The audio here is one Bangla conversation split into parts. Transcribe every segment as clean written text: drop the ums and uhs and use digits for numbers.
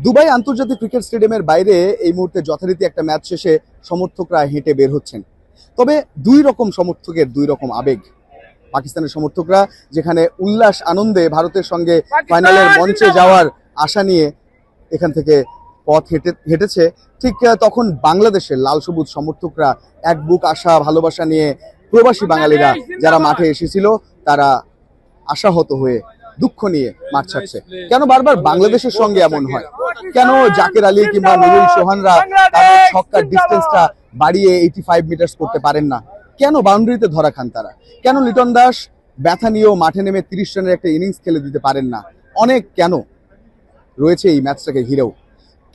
দুবাই আন্তর্জাতিক ক্রিকেট স্টেডিয়ামের বাইরে এই মুহূর্তে যথারীতি একটা ম্যাচ শেষে সমর্থকরা হেঁটে বের হচ্ছেন। তবে দুই রকম সমর্থকের দুই রকম আবেগ। পাকিস্তানের সমর্থকরা যেখানে উল্লাস আনন্দে ভারতের সঙ্গে ফাইনালের মঞ্চে যাওয়ার আশা নিয়ে এখান থেকে পথ হেঁটেছে, ঠিক তখন বাংলাদেশের লাল সবুজ সমর্থকরা এক বুক আশা ভালোবাসা নিয়ে প্রবাসী বাঙালিরা যারা মাঠে এসেছিল তারা আশাহত হয়ে দুঃখ নিয়ে মাঠ ছাড়ছে। কেন বারবার বাংলাদেশের সঙ্গে এমন হয়? কেন জাকের আলী কিংবা নুরুল সোহানরা তাদের ছক্কার ডিস্টেন্সটা বাড়িয়ে 85 মিটার করতে পারেন না? কেন বাউন্ডারিতে ধরা খান তারা? কেন লিটন দাস ব্যথা নিয়েও মাঠে নেমে 30 রানের একটা ইনিংস খেলে দিতে পারেন না? অনেক কেন রয়েছে এই ম্যাচটাকে ঘিরেও।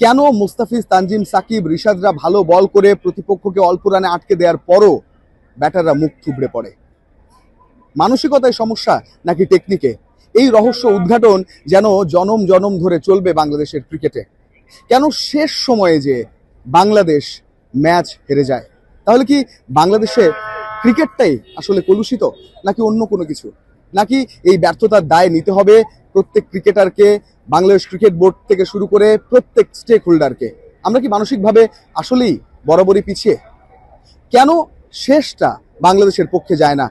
কেন মুস্তাফিজ, তানজিম, সাকিব, রিশাদরা ভালো বল করে প্রতিপক্ষকে অল্প রানে আটকে দেওয়ার পরও ব্যাটাররা মুখ থুবড়ে পড়ে? মানসিকতায় সমস্যা নাকি টেকনিকে? এই রহস্য উদ্ঘাটন যেন জনম জনম ধরে চলবে বাংলাদেশের ক্রিকেটে। কেন শেষ সময়ে যে বাংলাদেশ ম্যাচ হেরে যায়? তাহলে কি বাংলাদেশে ক্রিকেটটাই আসলে কলুষিত, নাকি অন্য কোনো কিছু? নাকি এই ব্যর্থতার দায় নিতে হবে প্রত্যেক ক্রিকেটারকে, বাংলাদেশ ক্রিকেট বোর্ড থেকে শুরু করে প্রত্যেক স্টেক হোল্ডারকে? আমরা কি মানসিকভাবে আসলেই বরাবরই পিছিয়ে? কেন শেষটা বাংলাদেশের পক্ষে যায় না?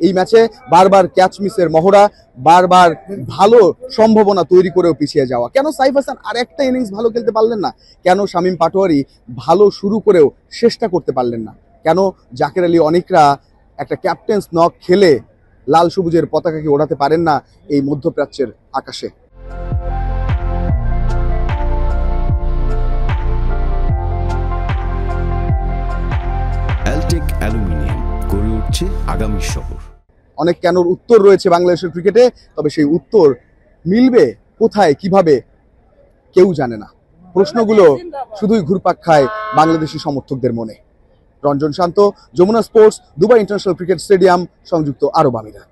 এই ম্যাচে বারবার ক্যাচ মিসের মহড়া, বারবার ভালো সম্ভাবনা তৈরি করেও পিছিয়ে যাওয়া। কেন সাইফ হাসান আর একটা ইনিংস ভালো খেলতে পারলেন না? কেন শামীম পাটোয়ারি ভালো শুরু করেও শেষটা করতে পারলেন না? কেন জাকের আলী অনিকরা একটা ক্যাপ্টেন্স নক খেলে লাল সবুজের পতাকাকে ওড়াতে পারেন না এই মধ্যপ্রাচ্যের আকাশে? অ্যালটেক অ্যালুমিনিয়াম গড়ে উঠছে আগামী শহর। অনেক কেনর উত্তর রয়েছে বাংলাদেশের ক্রিকেটে, তবে সেই উত্তর মিলবে কোথায়, কিভাবে, কেউ জানে না। প্রশ্নগুলো শুধুই ঘুরপাক খায় বাংলাদেশি সমর্থকদের মনে। Ranjan Shanto, Jamuna sports, Dubai international cricket stadium, সংযুক্ত আরব আমিরাত।